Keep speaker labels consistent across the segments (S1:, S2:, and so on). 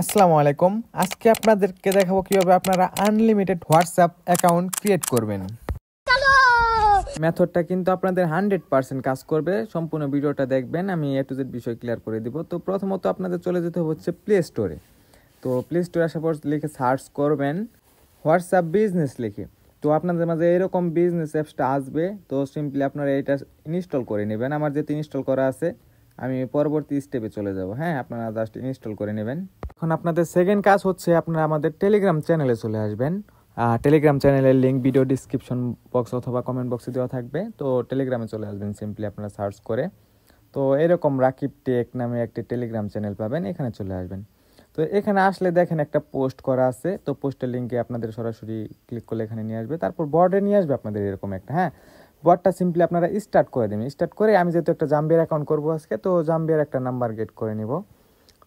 S1: আসসালামু আলাইকুম। আজকে আপনাদেরকে দেখাবো কিভাবে আপনারা আনলিমিটেড হোয়াটসঅ্যাপ অ্যাকাউন্ট ক্রিয়েট করবেন। মেথডটা কিন্তু আপনাদের 100% কাজ করবে। সম্পূর্ণ ভিডিওটা দেখবেন, আমি A to Z বিষয় ক্লিয়ার করে দিব। তো প্রথমত আপনাদের চলে যেতে হচ্ছে প্লে স্টোরে। তো প্লে স্টোরে আসার পর লিখে সার্চ করবেন হোয়াটসঅ্যাপ বিজনেস লিখে। তো আপনাদের মাঝে এরকম বিজনেস অ্যাপসটা আসবে। তো সিম্পলি আপনারা এটা ইনস্টল করে নেবেন। আমার যেহেতু ইনস্টল করা আছে, আমি পরবর্তী স্টেপে চলে যাব। হ্যাঁ, আপনারা জাস্ট ইনস্টল করে নেবেন। এখন আপনাদের সেকেন্ড কাজ হচ্ছে আপনারা আমাদের টেলিগ্রাম চ্যানেলে চলে আসবেন। টেলিগ্রাম চ্যানেলের লিঙ্ক ভিডিও ডিসক্রিপশন বক্স অথবা কমেন্ট বক্সে দেওয়া থাকবে। তো টেলিগ্রামে চলে আসবেন সিম্পলি আপনারা সার্চ করে। তো এরকম রাকিব টেক নামে একটি টেলিগ্রাম চ্যানেল পাবেন, এখানে চলে আসবেন। তো এখানে আসলে দেখেন একটা পোস্ট করা আছে। তো পোস্টের লিঙ্কে আপনাদের সরাসরি ক্লিক করলে এখানে নিয়ে আসবে। তারপর বর্ডে নিয়ে আসবে আপনাদের এরকম একটা। হ্যাঁ, বটটা সিম্পলি আপনারা স্টার্ট করে দেবেন। স্টার্ট করে আমি যেহেতু একটা জাম্বিয়ার অ্যাকাউন্ট করবো আজকে, তো জাম্বিয়ার একটা নাম্বার গেট করে নিব।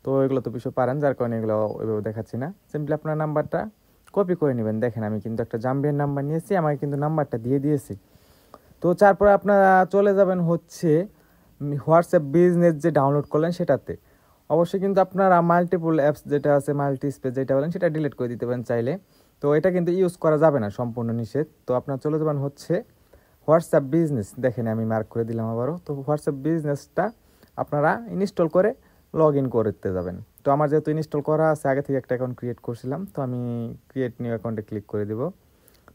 S1: তো এগুলো তো বিষয় পারেন, যার কারণে এগুলো ওইভাবে দেখাচ্ছি না। সিম্পলি আপনার নাম্বারটা কপি করে নেবেন। দেখেন আমি কিন্তু একটা জাম্বিয়ার নাম্বার নিয়েছি, আমাকে কিন্তু নাম্বারটা দিয়ে দিয়েছি। তো তারপরে আপনারা চলে যাবেন হচ্ছে হোয়াটসঅ্যাপ বিজনেস যে ডাউনলোড করলেন সেটাতে। অবশ্যই কিন্তু আপনারা মাল্টিপল অ্যাপস যেটা আছে, মাল্টি স্পেস যেটা বলেন, সেটা ডিলিট করে দিতে পারেন চাইলে। তো এটা কিন্তু ইউজ করা যাবে না, সম্পূর্ণ নিষেধ। তো আপনারা চলে যাবেন হচ্ছে হোয়াটসঅ্যাপ বিজনেস। দেখেন আমি মার্ক করে দিলাম আবারও। তো হোয়াটসঅ্যাপ বিজনেসটা আপনারা ইনস্টল করে লগ ইন করতে যাবেন। তো আমার যেহেতু ইনস্টল করা আছে, আগে থেকে একটা অ্যাকাউন্ট ক্রিয়েট করছিলাম, তো আমি ক্রিয়েট নিউ অ্যাকাউন্টে ক্লিক করে দিব।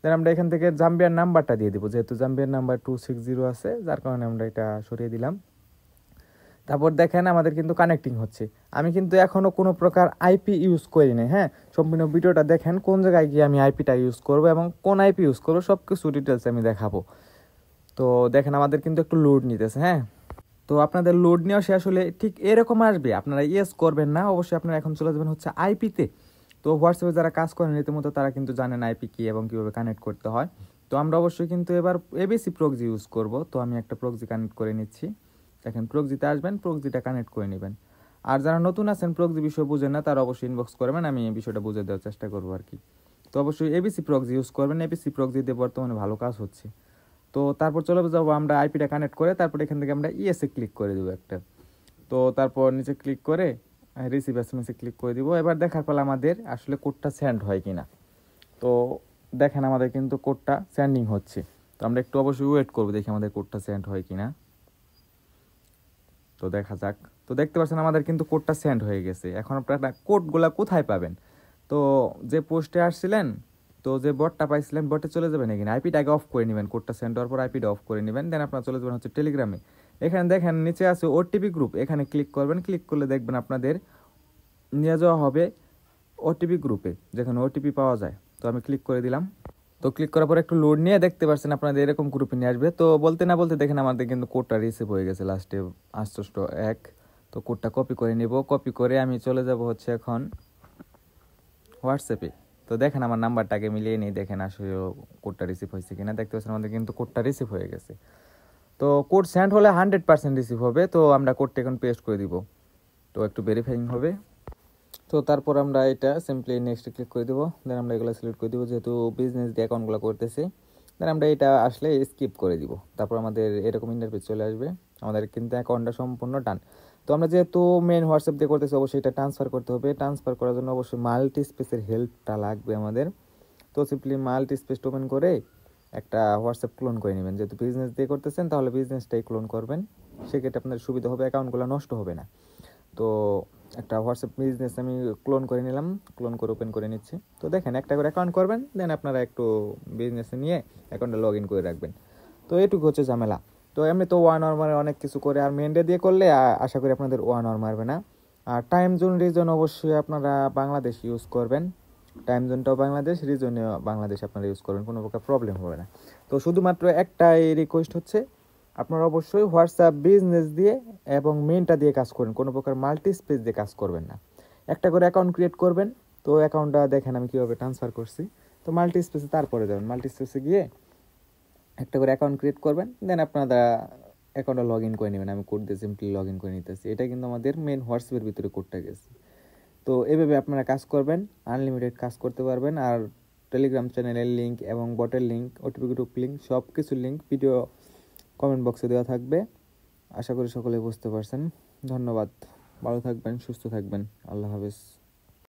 S1: দেন আমরা এখান থেকে জাম্বিয়ার নাম্বারটা দিয়ে দিব, যেহেতু জাম্বিয়ার নাম্বার 260 আছে, যার কারণে আমরা এটা সরিয়ে দিলাম। তারপর দেখেন আমাদের কিন্তু কানেক্টিং হচ্ছে। আমি কিন্তু এখনও কোনো প্রকার আইপি ইউজ করি নাই। হ্যাঁ, সম্পূর্ণ ভিডিওটা দেখেন কোন জায়গায় গিয়ে আমি আইপিটা ইউজ করবো এবং কোন আইপি ইউজ করবো সব কিছু ডিটেলস আমি দেখাবো। তো দেখেন আমাদের কিন্তু একটু লোড নিতেছে। হ্যাঁ, তো আপনাদের লোড নেওয়া শেষ হলে ঠিক এরকম আসবে, আপনারা ইয়েস করবেন না, অবশ্যই আপনারা এখন চলে যাবেন হচ্ছে আইপিতে। তো হোয়াটসঅ্যাপে যারা কাজ করেন রীতিমতো তারা কিন্তু জানেন আইপি কী এবং কীভাবে কানেক্ট করতে হয়। তো আমরা অবশ্যই কিন্তু এবার এবিসি প্রক্সি ইউজ করব। তো আমি একটা প্রক্সি কানেক্ট করে নিচ্ছি। দেখেন প্রক্সিতে আসবেন, প্রক্সিটা কানেক্ট করে নেবেন। আর যারা নতুন আছেন, প্রক্সি বিষয় বুঝেন না, তারা অবশ্যই ইনবক্স করবেন, আমি এই বিষয়টা বুঝে দেওয়ার চেষ্টা করবো আর কি। তো অবশ্যই এবিসি প্রক্সি ইউজ করবেন। এবিসি প্রক্সি দিয়ে বর্তমানে ভালো কাজ হচ্ছে। তো তারপর চলে যাবো আমরা আইপিটা কানেক্ট করে, তারপর এখান থেকে আমরা ইএসএ ক্লিক করে দেবো একটা। তো তারপর নিচে ক্লিক করে রিসিভ এসএমএসে ক্লিক করে দিব। এবার দেখার পর আমাদের আসলে কোডটা সেন্ড হয় কিনা। তো দেখেন আমাদের কিন্তু কোডটা সেন্ডিং হচ্ছে। তো আমরা একটু অবশ্যই ওয়েট করবো, দেখি আমাদের কোডটা সেন্ড হয় কিনা। তো দেখা যাক। তো দেখতে পাচ্ছেন আমাদের কিন্তু কোডটা সেন্ড হয়ে গেছে। এখন আপনারা কোডগুলা কোথায় পাবেন? তো যে পোস্টে আসছিলেন, তো যে বটটা পাইছিলেন, বটে চলে যাবেন। এখানে আইপিটা আগে অফ করে নেবেন, কোডটা সেন্ড হওয়ার পর আইপিটা অফ করে নেবেন। দেন আপনারা চলে যাবেন হচ্ছে টেলিগ্রামে। এখানে দেখেন নিচে আছে ওটিপি গ্রুপ, এখানে ক্লিক করবেন। ক্লিক করলে দেখবেন আপনাদের নিয়ে যাওয়া হবে ওটিপি গ্রুপে, যেখানে ওটিপি পাওয়া যায়। তো আমি ক্লিক করে দিলাম। তো ক্লিক করার পর একটু লোড নিয়ে দেখতে পাচ্ছেন আপনাদের এরকম গ্রুপে নিয়ে আসবে। তো বলতে না বলতে দেখেন আমাদের কিন্তু কোডটা রিসিভ হয়ে গেছে লাস্টে 801। তো কোডটা কপি করে নেব। কপি করে আমি চলে যাব হচ্ছে এখন হোয়াটসঅ্যাপে। তো দেখেন আমার নাম্বারটাকে মিলিয়ে নিই, দেখেন আসলে কোডটা রিসিভ হয়েছে কিনা। দেখতে পাচ্ছেন আমাদের কিন্তু কোডটা রিসিভ হয়ে গেছে। তো কোড সেন্ড হলে 100% রিসিভ হবে। তো আমরা কোডটা এখন পেস্ট করে দিব। তো একটু ভেরিফাইং হবে। তো তারপর আমরা এটা সিম্পলি নেক্সট ক্লিক করে দেবো। দেন আমরা এগুলো সিলেক্ট করে দেবো, যেহেতু বিজনেস দিয়ে অ্যাকাউন্টগুলো করতেছি। দেন আমরা এটা আসলে স্কিপ করে দিব। তারপর আমাদের এরকম ইন্টারফেস চলে আসবে। আমাদের কিন্তু অ্যাকাউন্টটা সম্পূর্ণ ডান। তো আমরা যেহেতু মেন হোয়াটসঅ্যাপ দিয়ে করতেছি, অবশ্যই এটা ট্রান্সফার করতে হবে। ট্রান্সফার করার জন্য অবশ্যই মাল্টি স্পেসের হেল্পটা লাগবে আমাদের। তো সিম্পলি মাল্টি স্পেস ওপেন করে একটা হোয়াটসঅ্যাপ ক্লোন করে নেবেন। যেহেতু বিজনেস দিয়ে করতেছেন, তাহলে বিজনেসটাই ক্লোন করবেন, সেক্ষেত্রে আপনার সুবিধা হবে, অ্যাকাউন্টগুলো নষ্ট হবে না। তো একটা হোয়াটসঅ্যাপ বিজনেস আমি ক্লোন করে নিলাম, ক্লোন করে ওপেন করে নিচ্ছি। তো দেখেন একটা করে অ্যাকাউন্ট করবেন, দেন আপনারা একটু বিজনেসে নিয়ে অ্যাকাউন্টে লগ ইন করে রাখবেন। তো এটুকু হচ্ছে ঝামেলা। তো এমনি তো ওয়ান আওয়ার মারে অনেক কিছু করে, আর মেনডে দিয়ে করলে আশা করি আপনাদের ওয়ান আওয়ার মারবে না। আর টাইম জোন রিজন অবশ্যই আপনারা বাংলাদেশ ইউজ করবেন। টাইম জোনটাও বাংলাদেশ, রিজনেও বাংলাদেশ আপনারা ইউজ করবেন, কোনো প্রকার প্রবলেম হবে না। তো শুধুমাত্র একটাই রিকোয়েস্ট হচ্ছে, আপনারা অবশ্যই হোয়াটসঅ্যাপ বিজনেস দিয়ে এবং মেনটা দিয়ে কাজ করেন, কোনো প্রকার মাল্টি স্পেস দিয়ে কাজ করবেন না। একটা করে অ্যাকাউন্ট ক্রিয়েট করবেন। তো অ্যাকাউন্টটা দেখেন আমি কীভাবে ট্রান্সফার করছি। তো মাল্টি স্পেসে তারপরে যাবেন, মাল্টি স্পেসে গিয়ে একটা করে অ্যাকাউন্ট ক্রিয়েট করবেন। দেন আপনারা অ্যাকাউন্টে লগ ইন করে নেবেন। আমি কোড দিয়ে সিম্পলি লগ ইন করে নিতেছি। এটা কিন্তু আমাদের মেন হোয়াটসঅ্যাপের ভিতরে কোডটা গেছে। তো এভাবে আপনারা কাজ করবেন, আনলিমিটেড কাজ করতে পারবেন। আর টেলিগ্রাম চ্যানেলের লিঙ্ক এবং বটের লিঙ্ক, ওটিপি গ্রুপ লিঙ্ক, সব কিছুর লিঙ্ক ভিডিও কমেন্ট বক্সে দেওয়া থাকবে। আশা করি সকলে বুঝতে পারছেন। ধন্যবাদ, ভালো থাকবেন, সুস্থ থাকবেন, আল্লাহ হাফেজ।